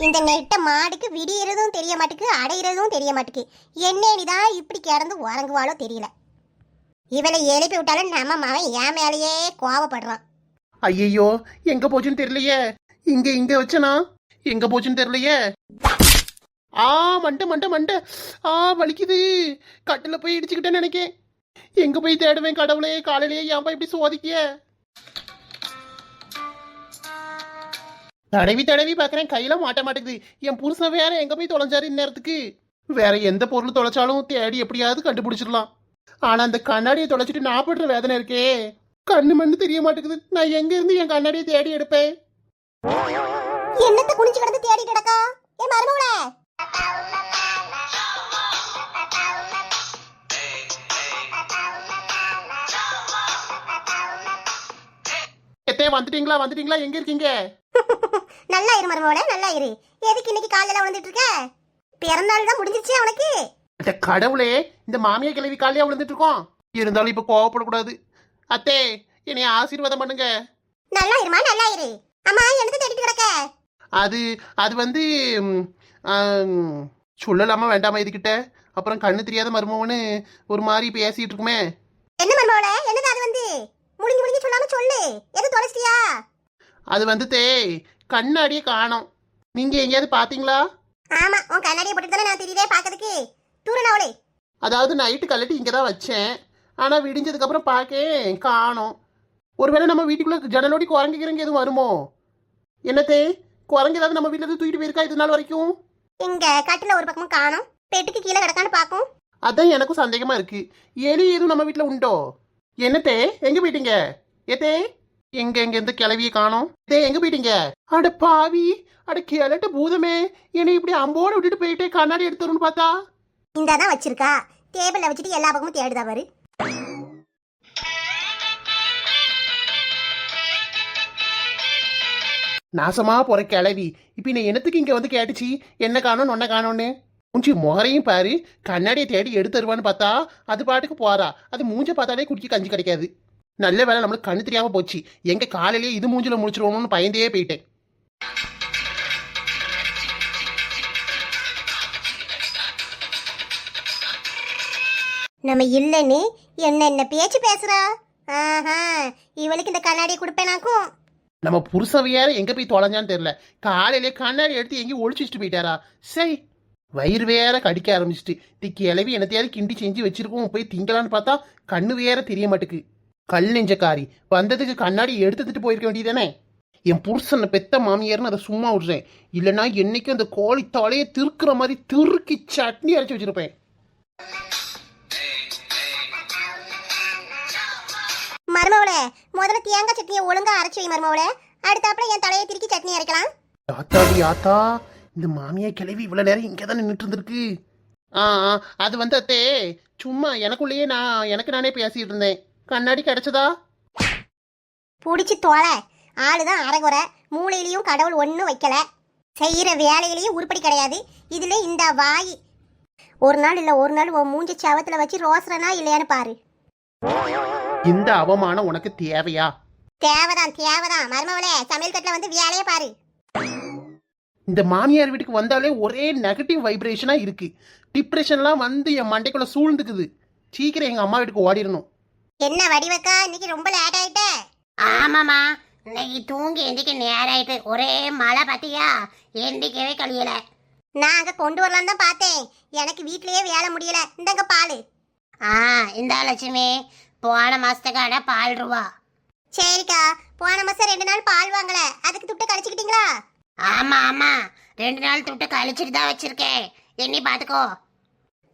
இந்த நெட்ட மாடுக்கு விடியறதும் தெரிய மாட்டுக்கு, அடையிறதும் தெரிய மாட்டுக்கு. என்னதான் இப்படி கிடந்து உறங்குவாளோ தெரியல. இவளை எழுப்பி விட்டாலும் நம்ம மவன் என் மேலேயே கோவப்படுறான். ஐயோ, எங்க போச்சுன்னு தெரியலையே. இங்க வச்சனா எங்க போச்சுன்னு தெரியலையே. மண்டை மண்டை மண்டை. வலிக்குது. கட்டில போய் இடிச்சுக்கிட்டேன்னு நினைக்கேன். எங்க போய் தேடுவேன் கடவுளே. காலையிலேயே ஏன்பா இப்படி சோதிக்கிய. தடவி தடவி பாக்குறேன், கையில மாட்ட மாட்டேங்குது. என் புருஷன் வேற எங்க போய் தொலைஞ்சாரு இந்நேரத்துக்கு. வேற எந்த பொருள் தொலைச்சாலும் தேடி எப்படியாவது கண்டுபிடிச்சிடலாம். ஆனா அந்த கண்ணாடியை தொலைச்சிட்டு நான் படுற வேதனை இருக்கே. கண்ணு மண்ணு தெரிய மாட்டேங்குது. நான் எங்க இருந்து என் கண்ணாடியை தேடி எடுப்பேன்? என்னத்த குனிஞ்சு கிடந்து தேடி கிடக்கா என் மருமகளே. வந்துட்டீங்களா? எங்க இருக்கீங்க? நல்லா இரு மருமகளே, நல்லா இரு. எதுக்கு இன்னைக்கு காலையில விழுந்துட்டு இருக்க? பிறந்தாள் தான் முடிஞ்சிருச்சு அவனுக்கு. கடவுளே, இந்த மாமியா கிளவி காலையா விழுந்துட்டு இருக்கோம். இருந்தாலும் இப்ப கோவப்படக்கூடாது. அத்தே, என்னைய ஆசீர்வாதம் பண்ணுங்க. நல்லா இருமா, நல்லா இரு. அம்மா, எனக்கு தேடிட்டு கிடக்க. அது வந்து சொல்லலாமா வேண்டாமா இதுகிட்ட? அப்புறம் கண்ணு தெரியாத மருமவனு ஒரு மாதிரி பேசிட்டு இருக்குமே. என்ன மருமகளே, என்னது அது வந்து? முடிஞ்சு சொல்லாம சொல்லு. எது தொலைச்சியா? அது வந்து கண்ணாடியே காணோம். நீங்க எங்கேயாவது பாத்தீங்களா? ஆமா, உன் கண்ணாடியை போட்டு தானே நான் தெரியவே பாக்கிறதுக்கு. தூரனவளே. அதாவது நைட்டு கல்லட்டி இங்கதான் வச்சேன். ஆனா விடிஞ்சதுக்கு அப்புறம் பாக்கேன் காணோம். ஒருவேளை நம்ம வீட்டுக்குள்ள ஜன்னலோடி குரங்குகிறங்க எதுவும் வருமோ? என்னத்தே, குரங்கு ஏதாவது நம்ம வீட்டுல இருந்து தூக்கிட்டு போயிருக்கா இது நாள் வரைக்கும்? இங்க கட்டில ஒரு பக்கமும் காணோம். பெட்டுக்கு கீழே கிடக்கான்னு பாக்கும். அதான் எனக்கும் சந்தேகமா இருக்கு. எலி எதுவும் நம்ம வீட்டுல உண்டோ? என்னத்தே, எங்க போயிட்டீங்க? ஏத்தே, எங்க இருந்து கிளவியை காணோம். எங்க போயிட்டீங்க? அட பாவி, அட கிளட்டு பூதமே, என்னை இப்படி அம்போட விட்டுட்டு போயிட்டே கண்ணாடி எடுத்துருன்னு பார்த்தா இந்தாதான் வச்சிருக்கா. டேபிள்ல வச்சுட்டு எல்லா பக்கமும் தேடுதா பாரு. நாசமா போற கிளவி. இப்ப நான் என்னத்துக்கு இங்க வந்து கேட்டுச்சு என்ன காணோம் ஒன்ன காணோன்னு? மூஞ்சி முகரையும் பாரு. கண்ணாடியை தேடி எடுத்துருவான்னு பார்த்தா அது பாட்டுக்கு போறா. அது மூஞ்ச பார்த்தாலே குடிக்க கஞ்சி கிடைக்காது. நல்ல வேலை நம்மளுக்கு கண்ணு தெரியாம போச்சு. எங்க காலையிலேயே இது மூஞ்சில முடிச்சிருவோம்னு பயந்தே போயிட்டேன். நம்ம இல்லன்னு என்ன பேச்சு பேசுறா. இவளுக்கு இந்த கண்ணாடியை கொடுப்பேனாக்கும். நம்ம புருஷவையார எங்க போய் தொலைஞ்சான்னு தெரியல. காலையிலே கண்ணாடி எடுத்து எங்கேயும் ஒழிச்சிட்டு போயிட்டாரா? சரி, வயிறு வேற கடிக்க ஆரம்பிச்சிட்டு. கிளவி என்னத்தையாவது கிண்டி செஞ்சு வச்சிருக்கோம் போய் திங்கலான்னு பார்த்தா கண்ணு வேற தெரிய மாட்டுக்கு. கல் நெஞ்சக்காரி வந்ததுக்கு கண்ணாடி எடுத்துட்டு போயிருக்க வேண்டியதானே. என் புருஷனை பெத்த மாமியார்னு அதை சும்மா விடுறேன். இல்லைன்னா என்னைக்கும் அந்த கோழி தலையை திருக்குற மாதிரி திருக்கி சட்னி அரைச்சி வச்சிருப்பேன். மருமவளே, முதல்ல தேங்காய் சட்னியை ஒழுங்கா அரைச்சி வை மருமவளே. அடுத்தாப்புல என் தலையை திருக்கி சட்னி அரைக்கலாம். ஆத்தா, இந்த மாமியா கிளவி இவ்வளவு நேரம் இங்கதான் நின்றுட்டு இருந்திருக்கு. அது வந்து அத்தே சும்மா எனக்குள்ளேயே எனக்கு நானே பேசிட்டு இருந்தேன். கண்ணாடி கிடைச்சதா? புடிச்சு தோலை. ஆளுதான் அரைகுறை. மூளையிலையும் கடவுள் ஒன்றும் வைக்கல. செய்யற வேலையிலையும் உருப்படி கிடையாது. இதுல இந்த வாய் ஒரு நாள் இல்ல ஒரு நாள் உன் மூஞ்சி சவத்துல வச்சு ரோசனா இல்லையான்னு பாரு. இந்த அவமானம் உனக்கு தேவையா? தேவைதான் மருமவளே, சமையல் கட்டுல வந்து வேலையே பாரு. இந்த மாமியார் வீட்டுக்கு வந்தாலே ஒரே நெகட்டிவ் வைப்ரேஷனா இருக்கு. டிப்ரெஷன்லாம் வந்து என் மண்டைக்குள்ள சூழ்ந்துக்குது. சீக்கிரம் எங்க அம்மா வீட்டுக்கு ஓடிடணும். என்ன வடிவக்கா, இன்னைக்கு ரொம்ப லேட் ஆயிட்ட? ஆமாமா, இன்னைக்கு தூங்கி எந்திக்க நேரம் ஆயிட்டு. ஒரே மழை பாத்தியா, எந்திக்கவே கழியல. நான் அங்க கொண்டு வரலாம் தான் பார்த்தேன். எனக்கு வீட்லயே வேலை முடியல. இந்தங்க பால். இந்த லட்சுமி, போன மாசத்துக்கான பால் ரூபா. சரிக்கா, போன மாசம் 2 நாள் பால் வாங்கல, அதுக்கு துட்டு கழிச்சுக்கிட்டீங்களா? ஆமா 2 நாள் துட்டு கழிச்சிட்டு தான் வச்சிருக்கேன். எண்ணி பாத்துக்கோ.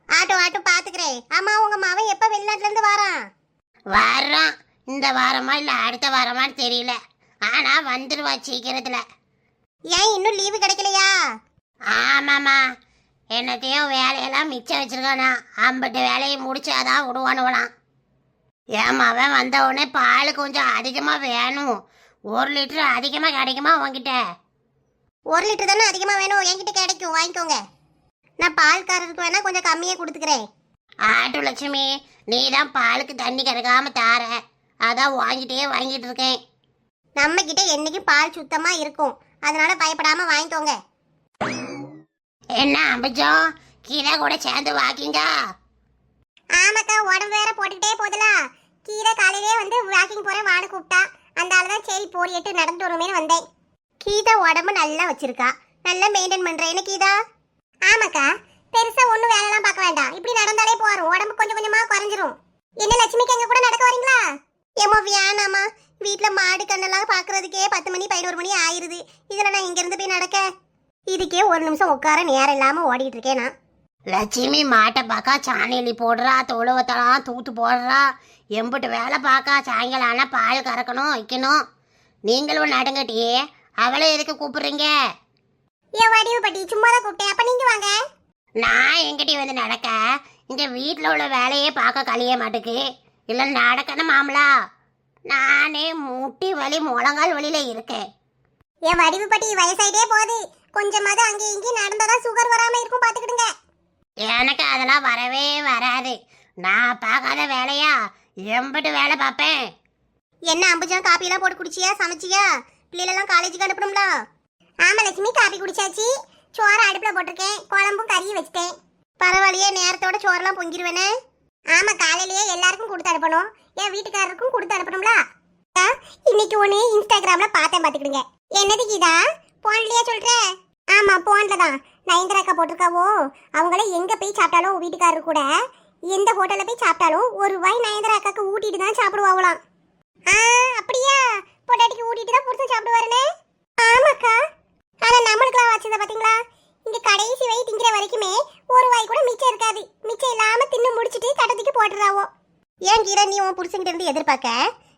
ஆட்டோ பாத்துக்கிறேன். ஆமா, உங்க மாவன் எப்ப வெளிநாட்டுல இருந்து வாரான்? வர்றான். இந்த வாரமா இல்ல அடுத்த வாரமான்னு தெரியல. ஆனா வந்துடுவா சீக்கிரத்துல. ஏன் இன்னும் லீவு கிடைக்கலையா? ஆமாமா, என்னத்தையும் வேலையெல்லாம் மிச்சம் வச்சிருக்கானா. 50 வேலையை முடிச்சாதான் விடுவானுவலாம். ஏமாவன் வந்த உடனே பால் கொஞ்சம் அதிகமா வேணும். 1 லிட்டர் அதிகமா கிடைக்குமா உங்ககிட்ட? 1 லிட்டர் தானே அதிகமா வேணும். என்கிட்ட கிடைக்கும், வாங்கிக்கோங்க. நான் பால்காரருக்கு வேணா கொஞ்சம் கம்மியா கொடுத்துக்கிறேன். ஆட்டு லட்சுமி, நீ தான் பாலுக்கு தண்ணி கறக்காம தார. அதான் வாங்கிட்டு இருக்கேன். நம்ம கிட்ட என்னைக்கும் பால் சுத்தமா இருக்கும். அதனால பயப்படாம வாங்கிக்கோங்க. என்ன அம்புஜம் கீதா கூட சேர்ந்து வாக்கிங்கா? ஆமாக்கா, உடம்பு வேற போட்டுக்கிட்டே போதுல. கீரை காலையிலே வந்து வாக்கிங் போறேன் வான்னு கூப்பிட்டா. அந்த ஆள் தான் சரி போறிட்டு நடந்து வருமேனு வந்தேன். கீதா உடம்பு நல்லா வச்சிருக்கா, நல்லா மெயின்டைன் பண்றேன். என்ன கீதா? ஆமாக்கா, பெருசா ஒண்ணும் வேலைலாம் பார்க்க வேண்டாம். இப்படி நடந்தாலே போறோம், உடம்பு கொஞ்சம் கொஞ்சமா குறைஞ்சிரும். என்ன லட்சுமிக்கு எங்க கூட நடக்க வரீங்களா? ஏமா வேணாமா, வீட்டுல மாடு கண்ணெல்லாம் பாக்குறதுக்கே 10 மணி 11 மணி ஆயிருது. இதுல நான் இங்க இருந்து போய் நடக்க இதுக்கே ஒரு நிமிஷம் உட்கார நேரம் இல்லாம ஓடிட்டு இருக்கேன் நான். லட்சுமி மாட்டை பார்க்கா சாணியலி போடுறா, தொழுவத்தெல்லாம் தூத்து போடுறா, எம்பிட்டு வேலை பார்க்கா. சாயங்காலம் ஆனால் பால் கறக்கணும் வைக்கணும். நீங்களும் நடுங்கட்டியே, அவளை எதுக்கு கூப்பிடுறீங்க? ஏன் வடிவு பட்டி சும்மா தான் கூப்பிட்டேன். அப்ப நீங்க வாங்க. நான் எங்கிட்ட வந்து நடக்க, இங்க வீட்டில் உள்ள வேலையே பார்க்க கழிய மாட்டுக்கு. இல்லை நடக்கணும் மாமலா, நானே முட்டி வலி முழங்கால் வலியில இருக்கேன். என் வடிவு பட்டி வயசாயிட்டே போகுது. கொஞ்சமாவது அங்கே இங்கேயும் நடந்தாதான் சுகர் வராம இருக்கும், பாத்துக்கிடுங்க. எனக்கு அதெல்லாம் வரவே வராது. நான் பார்க்காத வேலையா எம்பிட்டு வேலை பார்ப்பேன். என்ன அம்புஜா, காப்பி எல்லாம் போட்டு குடிச்சியா? சமைச்சியா? பிள்ளைகளெல்லாம் காலேஜுக்கு அனுப்பணும்ல? ஆமா லட்சுமி, காப்பி குடிச்சாச்சு. சோறு அடுப்புல போட்டிருக்கேன், குழம்பும் கறியும் வச்சுட்டேன். பரவாயில்லையே, நேரத்தோட சோறெல்லாம் பொங்கிடுவேனே. ஆமா, காலையிலேயே எல்லாருக்கும் கொடுத்து அனுப்பணும். என் வீட்டுக்காரருக்கும் கொடுத்து அனுப்பணும்ல. இன்னைக்கு ஒண்ணு இன்ஸ்டாகிராம்ல பார்த்தேன், பாத்துக்கிடுங்க. என்னது கீதா, போன்லயே சொல்ற? ஆமா, போன்ல தான். நயன்தராக்கா போட்டிருக்காவோ, அவங்கள எங்க போய் சாப்பிட்டாலும் வீட்டுக்காரர் கூட எந்த ஹோட்டல்ல போய் சாப்பிட்டாலும் ஒரு வாய் நயன்தராக்காக்கு ஊட்டிட்டு தான் சாப்பிடுவாங்களாம். அப்படியா? பொட்டாட்டிக்கு ஊட்டிட்டு தான் புருஷன் சாப்பிடுவாருனே. ஆமாக்கா, ஆனா நம்மளுக்குலாம் வச்சத பாத்தீங்களா? இங்க கடைசி வாய் திங்கிற வரைக்குமே ஒரு வாய் கூட மிச்சம் இருக்காது. மிச்சம் இல்லாம தின்னு முடிச்சிட்டு கட்டத்துக்கு போட்டுறாவோ. ஏன் கீரா, நீ உன் புருஷன்கிட்ட இருந்து எதிர்பார்க்க?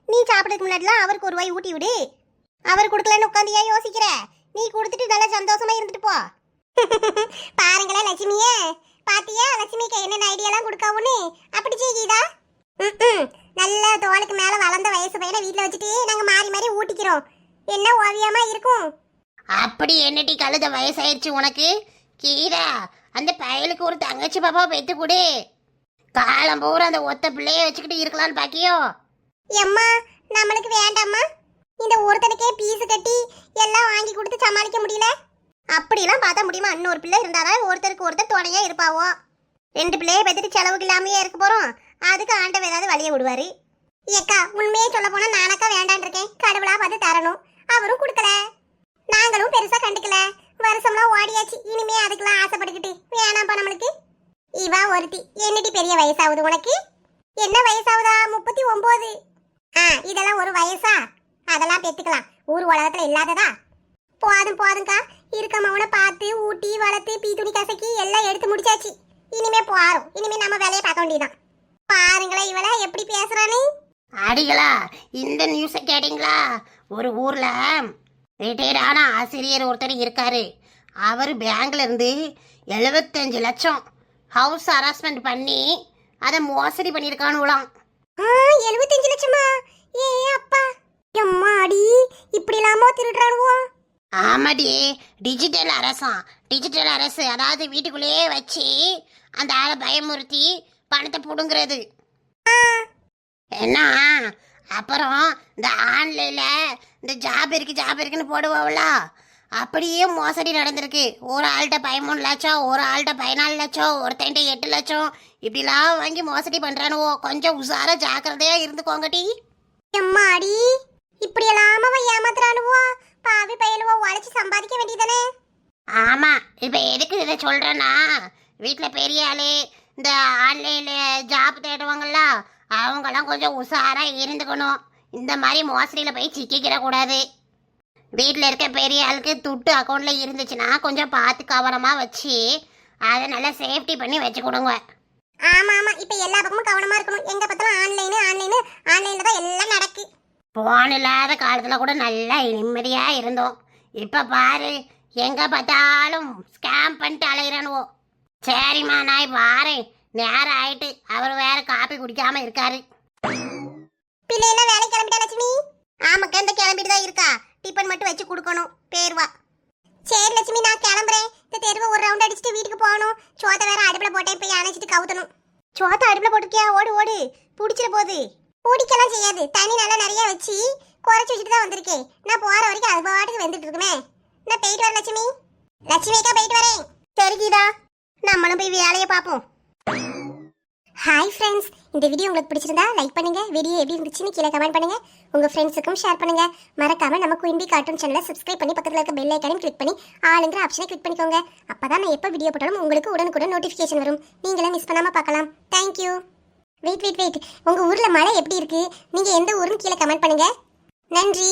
நீ சாப்பிடுறதுக்கு முன்னாடிலாம் அவருக்கு ஒரு வாய் ஊட்டி விடு. அவர் கொடுக்கலன்னு உட்காந்து ஏன் யோசிக்கிற? நீ கொடுத்துட்டு நல்லா சந்தோஷமா இருந்துட்டு போ. பாருங்களேன் லட்சுமியே, பாத்தியா லட்சுமிக்கு என்னென்ன ஐடியாலாம் கொடுக்காவுன்னு? அப்படி செய்யுதா? நல்ல தோளுக்கு மேல வளர்ந்த வயசு பையனை வீட்டுல வச்சுட்டு நாங்க மாறி மாறி ஊட்டிக்கிறோம். என்ன ஓவியமா இருக்கும். அப்படி என்னட்டி கழுத வயசாயிருச்சு உனக்கு? கீதா, அந்த பயலுக்கு ஒரு தங்கச்சி பாப்பா பெத்து கொடு. காலம் பூரா அந்த ஒத்த பிள்ளைய வச்சுக்கிட்டு இருக்கலாம்னு பாக்கியோ? எம்மா, நம்மளுக்கு வேண்டாம்மா. இந்த ஒருத்தனுக்கே பீஸ் கட்டி எல்லாம் வாங்கி கொடுத்து சமாளிக்க முடியல. அப்படிலாம் பார்த்தா முடியுமா? இன்னொரு பிள்ளை இருந்தாதான் ஒருத்தருக்கு ஒருத்தர் துணையா இருப்பாவோ. 2 பிள்ளைய பெற்றுட்டு செலவுக்கு இல்லாமையே இருக்க போறோம். அதுக்கு ஆண்டவர் ஏதாவது வழியை விடுவாரு. ஏக்கா, உண்மையே சொல்ல போனா நானக்கா வேண்டான் இருக்கேன். கடவுளா பார்த்து தரணும், அவரும் கொடுக்கல. நாங்களும் பெருசா கண்டுக்கல. வருஷம்லாம் ஓடியாச்சு. இனிமே அதுக்கெல்லாம் ஆசைப்பட்டுக்கிட்டு வேணாம்ப்பா நம்மளுக்கு. இவா ஒருத்தி. என்னடி பெரிய வயசாகுது உனக்கு? என்ன வயசாகுதா? 39. இதெல்லாம் ஒரு வயசா? அதெல்லாம் பெத்துக்கலாம், ஊர் உலகத்துல இல்லாததா? போதும் போதும்க்கா, இருக்க மவனை பார்த்து ஊட்டி வளர்த்து பீ துணி கசக்கி எல்லாம் எடுத்து முடிச்சாச்சு. இனிமே போறோம். இனிமே நம்ம வேலையை பார்க்க வேண்டியதான். பாருங்களேன் இவள எப்படி பேசுறானு. அடிகளா, இந்த நியூஸை கேட்டீங்களா? ஒரு ஊர்ல ரிட்டையர்டான ஆசிரியர் ஒருத்தர் இருக்காரு. அவர் பேங்க்ல இருந்து 75 லட்சம் ஹவுஸ் அரேஞ்ச்மெண்ட் பண்ணி அதை மோசடி பண்ணியிருக்கானுலாம். 75 லட்சமா? ஏ அப்பா, எம்மாடி, இப்படி இல்லாம திருடுறானுவோ? ஆமாடி, டிஜிட்டல் அரசாம். டிஜிட்டல் அரசு, அதாவது வீட்டுக்குள்ளேயே வச்சு அந்த ஆளை பயமுறுத்தி பணத்தை புடுங்கிறது. என்ன அப்புறம் இந்த ஆன்லைன்ல இந்த ஜாப் இருக்குன்னு போடுவோம்ல, அப்படியே மோசடி நடந்திருக்கு. ஒரு ஆள்கிட்ட 13 லட்சம், ஒரு ஆள்கிட்ட 14 லட்சம், ஒருத்தன்ட்ட 8 லட்சம், இப்படிலாம் வாங்கி மோசடி பண்றானுவோ. கொஞ்சம் உஷாரா ஜாக்கிரதையா இருந்துக்கோங்கட்டி. எம்மாடி, இப்படி இல்லாம ஏமாத்துறானுவோ? பாவி பயலுவோ, உழைச்சு சம்பாதிக்க வேண்டியதானே? ஆமா, இப்ப எதுக்கு இதை சொல்றேன்னா, வீட்டில் பெரிய ஆளு இந்த ஆன்லைன்ல ஜாப் தேடுவாங்கல்ல, அவங்கெல்லாம் கொஞ்சம் உஷாரா இருந்துக்கணும். இந்த மாதிரி மோசடியில் போய் சிக்கிக்கிட கூடாது. வீட்டில் இருக்க பெரிய ஆளுக்கு துட்டு அக்கௌண்ட்ல இருந்துச்சுன்னா கொஞ்சம் பார்த்து கவனமா வச்சு அதை நல்லா சேஃப்டி பண்ணி வச்சு கொடுங்க. ஆமா ஆமா, இப்ப எல்லா பக்கமும் கவனமா இருக்கணும். எங்க பார்த்தாலும் ஆன்லைன்ல தான் எல்லாம் நடக்கு. போன் இல்லாத காலத்துல கூட நல்லா நிம்மதியா இருந்தோம். இப்ப பாரு, எங்க பார்த்தாலும் ஸ்கேம் பண்ணிட்டு அலையிறானுவோ. சரிம்மா, நான் வாரேன், நேரம் ஆயிட்டு. அவர் வேற காப்பி குடிக்காம இருக்காரு. பிள்ளைலாம் வேலை கிளம்பிட்டா லட்சுமி? ஆமாக்கா, இந்த கிளம்பிட்டு தான் இருக்கா. டிஃபன் மட்டும் வச்சு கொடுக்கணும், பேர்வா. சரி லட்சுமி, நான் கிளம்புறேன். இந்த தெருவை ஒரு ரவுண்ட் அடிச்சுட்டு வீட்டுக்கு போகணும். சோத்தை வேற அடுப்புல போட்டேன், போய் அணைச்சிட்டு கவுத்தணும். சோத்தை அடுப்புல போட்டுக்கியா? ஓடு ஓடு, பிடிச்சிட போகுது. பிடிக்கலாம் செய்யாது, தண்ணி நல்லா நிறைய வச்சு குறைச்சி வச்சுட்டு தான் வந்திருக்கேன். நான் போற வரைக்கும் அது பாட்டுக்கு வெந்துட்டு இருக்குமே. நான் போயிட்டு வரேன் லட்சுமி. லட்சுமிக்கா, போயிட்டு வரேன். சரிதா, நம்மளும் போய் வேலையை பார்ப்போம். ஹாய் ஃப்ரெண்ட்ஸ், இந்த வீடியோ உங்களுக்கு பிடிச்சிருந்தா லைக் பண்ணுங்க. வீடியோ எப்படி இருந்துச்சுன்னு கீழே கமெண்ட் பண்ணுங்க. உங்க ஃப்ரெண்ட்ஸுக்கும் ஷேர் பண்ணுங்க. மறக்காம நம்ம குயின்பி கார்ட்டூன் சேனலை சப்ஸ்கிரைப் பண்ணி பக்கத்துல இருக்க பெல் ஐக்கானையும் கிளிக் பண்ணி ஆளுங்கிற ஆப்ஷனை கிளிக் பண்ணிக்கோங்க. அப்பதான் நான் எப்போ வீடியோ போட்டாலும் உங்களுக்கு உடனுக்குடன் நோட்டிஃபிகேஷன் வரும். நீங்களும் மிஸ் பண்ணாம பார்க்கலாம். தேங்க்யூ. வெயிட், உங்க ஊர்ல மழை எப்படி இருக்கு? நீங்க எந்த ஊருன்னு கீழே கமெண்ட் பண்ணுங்க. நன்றி.